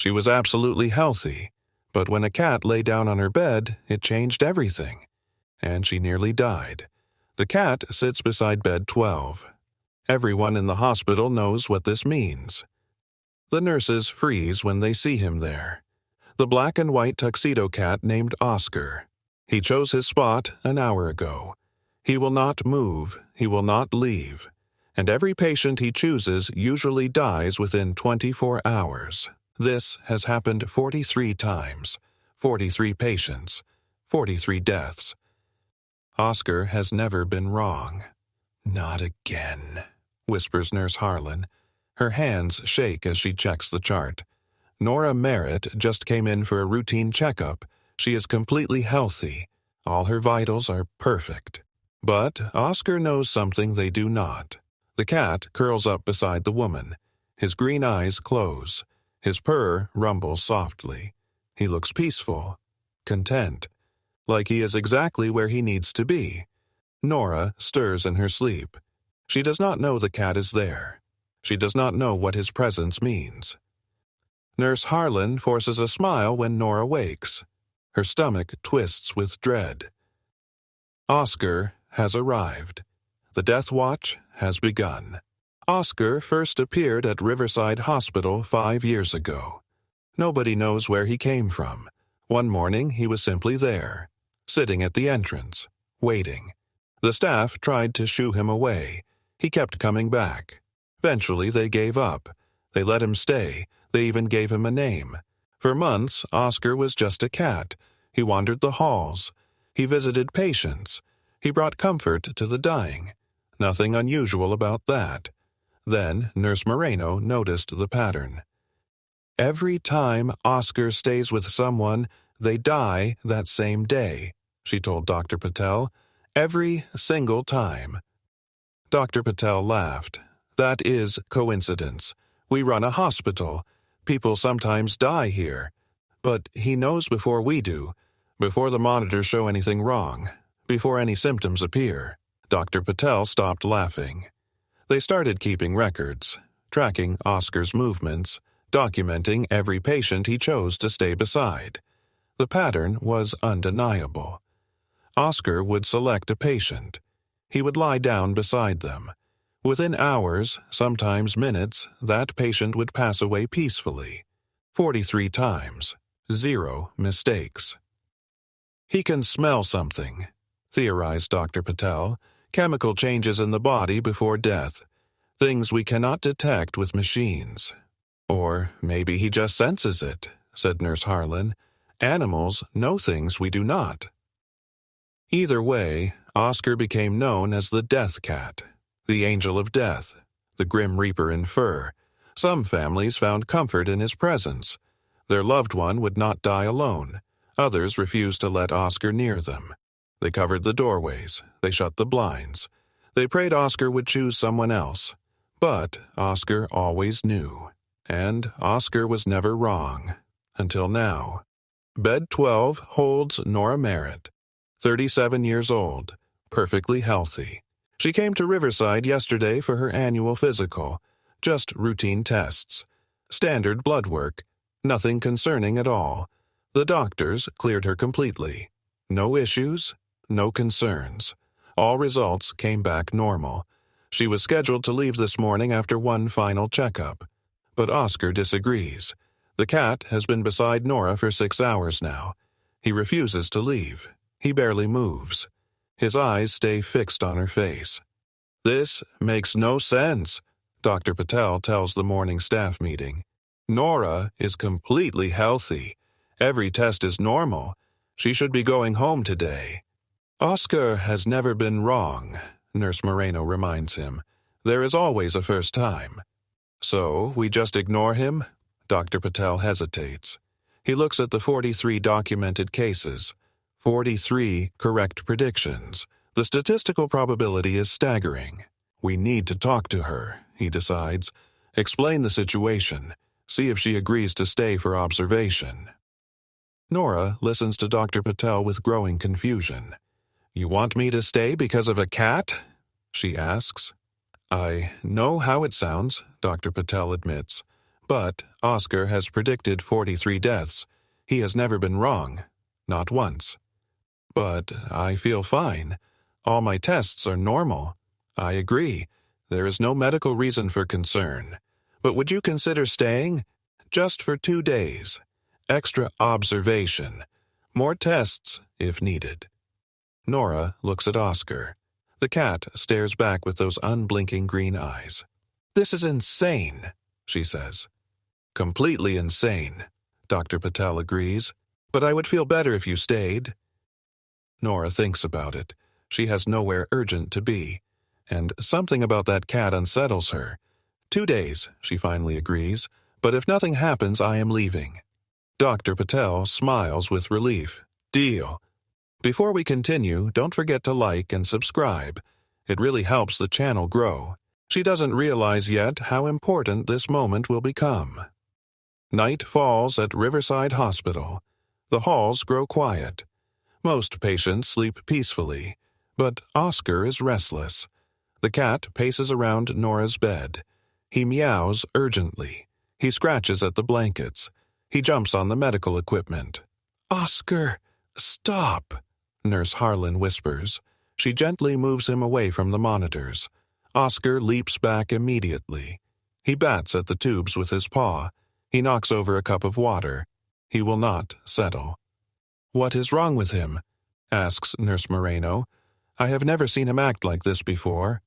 She was absolutely healthy, but when a cat lay down on her bed, it changed everything, and she nearly died. The cat sits beside bed 12. Everyone in the hospital knows what this means. The nurses freeze when they see him there. The black and white tuxedo cat named Oscar. He chose his spot an hour ago. He will not move, he will not leave, and every patient he chooses usually dies within 24 hours. This has happened 43 times, 43 patients, 43 deaths. Oscar has never been wrong. Not again, whispers Nurse Harlan. Her hands shake as she checks the chart. Nora Merritt just came in for a routine checkup. She is completely healthy. All her vitals are perfect. But Oscar knows something they do not. The cat curls up beside the woman. His green eyes close. His purr rumbles softly. He looks peaceful, content, like he is exactly where he needs to be. Nora stirs in her sleep. She does not know the cat is there. She does not know what his presence means. Nurse Harlan forces a smile when Nora wakes. Her stomach twists with dread. Oscar has arrived. The death watch has begun. Oscar first appeared at Riverside Hospital 5 years ago. Nobody knows where he came from. One morning he was simply there, sitting at the entrance, waiting. The staff tried to shoo him away. He kept coming back. Eventually they gave up. They let him stay. They even gave him a name. For months, Oscar was just a cat. He wandered the halls. He visited patients. He brought comfort to the dying. Nothing unusual about that. Then Nurse Moreno noticed the pattern. Every time Oscar stays with someone, they die that same day, she told Dr. Patel. Every single time. Dr. Patel laughed. That is coincidence. We run a hospital. People sometimes die here. But he knows before we do, before the monitors show anything wrong, before any symptoms appear. Dr. Patel stopped laughing. They started keeping records, tracking Oscar's movements, documenting every patient he chose to stay beside. The pattern was undeniable. Oscar would select a patient. He would lie down beside them. Within hours, sometimes minutes, that patient would pass away peacefully. 43 times. 0 mistakes. He can smell something, theorized Dr. Patel. Chemical changes in the body before death. Things we cannot detect with machines. Or maybe he just senses it, said Nurse Harlan. Animals know things we do not. Either way, Oscar became known as the Death Cat, the Angel of Death, the Grim Reaper in fur. Some families found comfort in his presence. Their loved one would not die alone. Others refused to let Oscar near them. They covered the doorways. They shut the blinds. They prayed Oscar would choose someone else. But Oscar always knew. And Oscar was never wrong. Until now. Bed 12 holds Nora Merritt, 37 years old, perfectly healthy. She came to Riverside yesterday for her annual physical. Just routine tests. Standard blood work. Nothing concerning at all. The doctors cleared her completely. No issues, no concerns. All results came back normal. She was scheduled to leave this morning after one final checkup. But Oscar disagrees. The cat has been beside Nora for 6 hours now. He refuses to leave. He barely moves. His eyes stay fixed on her face. This makes no sense, Dr. Patel tells the morning staff meeting. Nora is completely healthy. Every test is normal. She should be going home today. Oscar has never been wrong, Nurse Moreno reminds him. There is always a first time. So we just ignore him? Dr. Patel hesitates. He looks at the 43 documented cases. 43 correct predictions. The statistical probability is staggering. We need to talk to her, he decides. Explain the situation. See if she agrees to stay for observation. Nora listens to Dr. Patel with growing confusion. You want me to stay because of a cat? She asks. I know how it sounds, Dr. Patel admits. But Oscar has predicted 43 deaths. He has never been wrong. Not once. But I feel fine. All my tests are normal. I agree. There is no medical reason for concern. But would you consider staying? Just for 2 days. Extra observation. More tests, if needed. Nora looks at Oscar. The cat stares back with those unblinking green eyes. This is insane, she says. Completely insane, Dr. Patel agrees. But I would feel better if you stayed. Nora thinks about it. She has nowhere urgent to be. And something about that cat unsettles her. 2 days, she finally agrees. But if nothing happens, I am leaving. Dr. Patel smiles with relief. Deal. Before we continue, don't forget to like and subscribe. It really helps the channel grow. She doesn't realize yet how important this moment will become. Night falls at Riverside Hospital. The halls grow quiet. Most patients sleep peacefully, but Oscar is restless. The cat paces around Nora's bed. He meows urgently. He scratches at the blankets. He jumps on the medical equipment. Oscar, stop, Nurse Harlan whispers. She gently moves him away from the monitors. Oscar leaps back immediately. He bats at the tubes with his paw. He knocks over a cup of water. He will not settle. What is wrong with him? Asks Nurse Moreno. I have never seen him act like this before.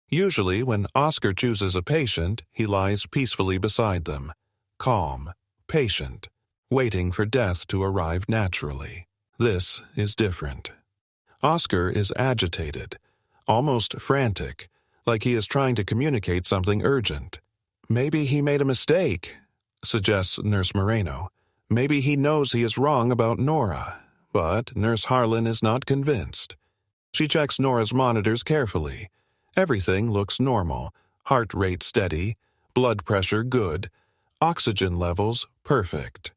Usually, when Oscar chooses a patient, he lies peacefully beside them, calm, patient, waiting for death to arrive naturally. This is different. Oscar is agitated, almost frantic, like he is trying to communicate something urgent. Maybe he made a mistake, suggests Nurse Moreno. Maybe he knows he is wrong about Nora, but Nurse Harlan is not convinced. She checks Nora's monitors carefully. Everything looks normal. Heart rate steady, blood pressure good, oxygen levels perfect.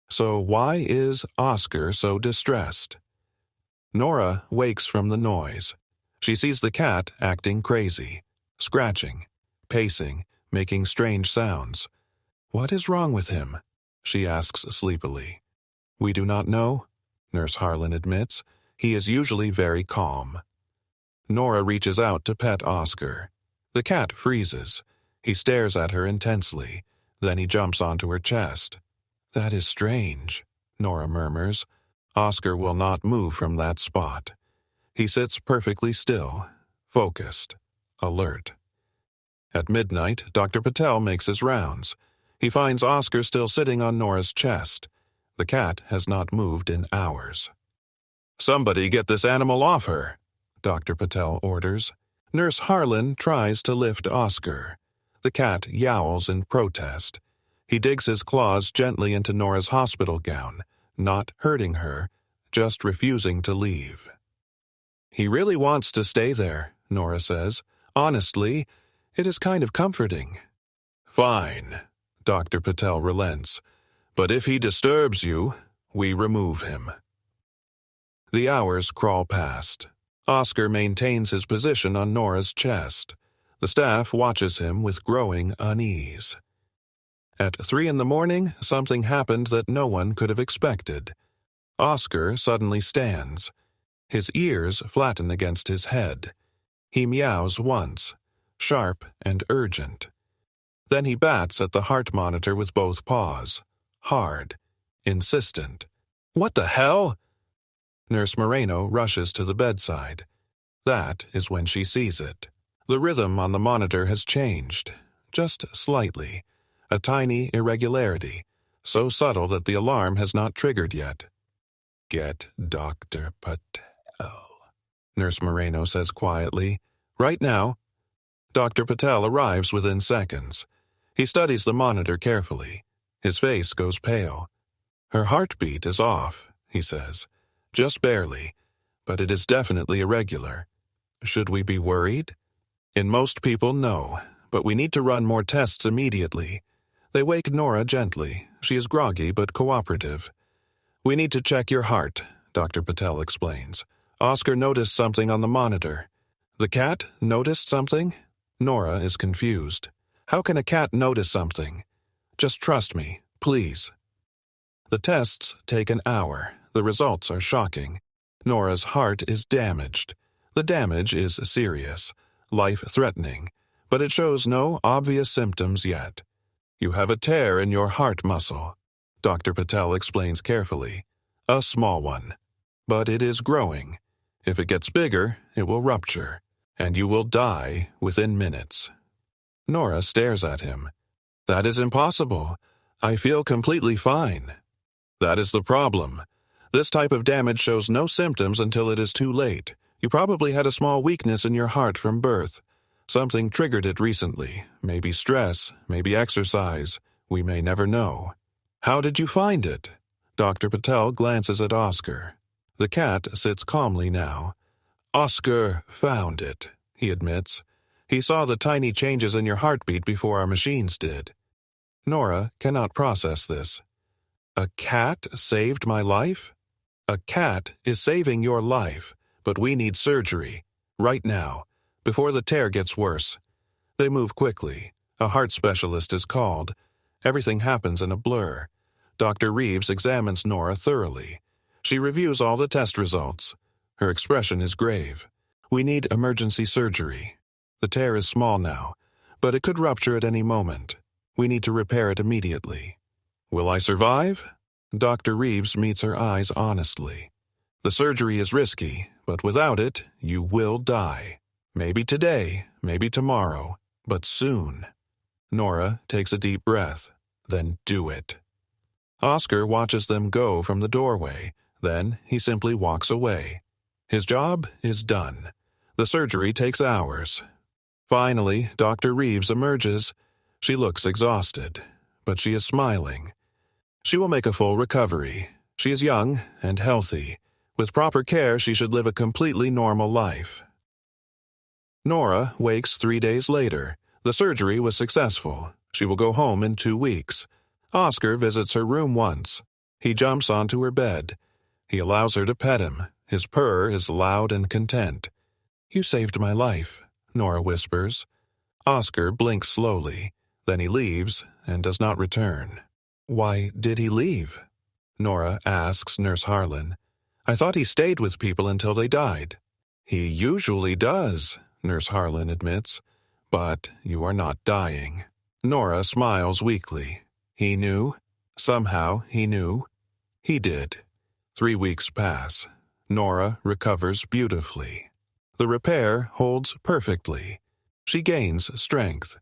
So why is Oscar so distressed? Nora wakes from the noise. She sees the cat acting crazy, scratching, pacing, making strange sounds. What is wrong with him? She asks sleepily. We do not know, Nurse Harlan admits. He is usually very calm. Nora reaches out to pet Oscar. The cat freezes. He stares at her intensely. Then he jumps onto her chest. That is strange, Nora murmurs. Oscar will not move from that spot. He sits perfectly still, focused, alert. At midnight, Dr. Patel makes his rounds. He finds Oscar still sitting on Nora's chest. The cat has not moved in hours. Somebody get this animal off her, Dr. Patel orders. Nurse Harlan tries to lift Oscar. The cat yowls in protest. He digs his claws gently into Nora's hospital gown, not hurting her, just refusing to leave. He really wants to stay there, Nora says. Honestly, it is kind of comforting. Fine, Dr. Patel relents. But if he disturbs you, we remove him. The hours crawl past. Oscar maintains his position on Nora's chest. The staff watches him with growing unease. At 3 a.m, something happened that no one could have expected. Oscar suddenly stands. His ears flatten against his head. He meows once, sharp and urgent. Then he bats at the heart monitor with both paws, hard, insistent. What the hell? Nurse Moreno rushes to the bedside. That is when she sees it. The rhythm on the monitor has changed, just slightly. A tiny irregularity, so subtle that the alarm has not triggered yet. Get Dr. Patel, Nurse Moreno says quietly. Right now. Dr. Patel arrives within seconds. He studies the monitor carefully. His face goes pale. Her heartbeat is off, he says. Just barely, but it is definitely irregular. Should we be worried? In most people, no, but we need to run more tests immediately. They wake Nora gently. She is groggy but cooperative. We need to check your heart, Dr. Patel explains. Oscar noticed something on the monitor. The cat noticed something? Nora is confused. How can a cat notice something? Just trust me, please." The tests take an hour. The results are shocking. Nora's heart is damaged. The damage is serious, life-threatening, but it shows no obvious symptoms yet. "You have a tear in your heart muscle," Dr. Patel explains carefully. "A small one. But it is growing. If it gets bigger, it will rupture, and you will die within minutes." Nora stares at him. "That is impossible. I feel completely fine." "That is the problem. This type of damage shows no symptoms until it is too late. You probably had a small weakness in your heart from birth. Something triggered it recently. Maybe stress, maybe exercise. We may never know." "How did you find it?" Dr. Patel glances at Oscar. The cat sits calmly now. "Oscar found it," he admits. "He saw the tiny changes in your heartbeat before our machines did." Nora cannot process this. "A cat saved my life?" "A cat is saving your life, but we need surgery. Right now, before the tear gets worse." They move quickly. A heart specialist is called. Everything happens in a blur. Dr. Reeves examines Nora thoroughly. She reviews all the test results. Her expression is grave. "We need emergency surgery. The tear is small now, but it could rupture at any moment. We need to repair it immediately." "Will I survive?" Dr. Reeves meets her eyes honestly. "The surgery is risky, but without it, you will die. Maybe today, maybe tomorrow, but soon." Nora takes a deep breath. "Then do it." Oscar watches them go from the doorway. Then he simply walks away. His job is done. The surgery takes hours. Finally, Dr. Reeves emerges. She looks exhausted, but she is smiling. She will make a full recovery. She is young and healthy. With proper care, she should live a completely normal life. Nora wakes 3 days later. The surgery was successful. She will go home in 2 weeks. Oscar visits her room once. He jumps onto her bed. He allows her to pet him. His purr is loud and content. "You saved my life," Nora whispers. Oscar blinks slowly. Then he leaves and does not return. "Why did he leave?" Nora asks Nurse Harlan. "I thought he stayed with people until they died." "He usually does," Nurse Harlan admits. "But you are not dying." Nora smiles weakly. "He knew? Somehow he knew?" "He did." 3 weeks pass. Nora recovers beautifully. The repair holds perfectly. She gains strength.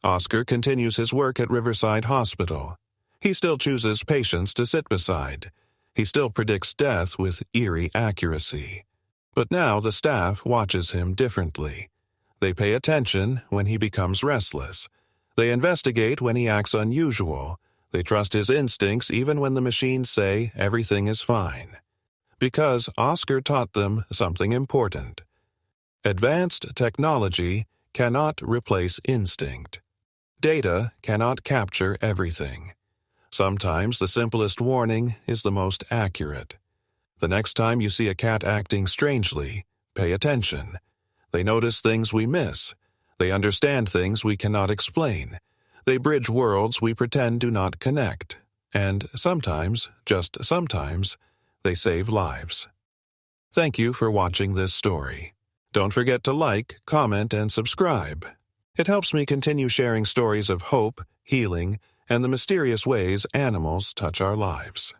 Oscar continues his work at Riverside Hospital. He still chooses patients to sit beside. He still predicts death with eerie accuracy. But now the staff watches him differently. They pay attention when he becomes restless. They investigate when he acts unusual. They trust his instincts even when the machines say everything is fine. Because Oscar taught them something important. Advanced technology cannot replace instinct. Data cannot capture everything. Sometimes the simplest warning is the most accurate. The next time you see a cat acting strangely, pay attention. They notice things we miss. They understand things we cannot explain. They bridge worlds we pretend do not connect. And sometimes, just sometimes, they save lives. Thank you for watching this story. Don't forget to like, comment, and subscribe. It helps me continue sharing stories of hope, healing, and the mysterious ways animals touch our lives.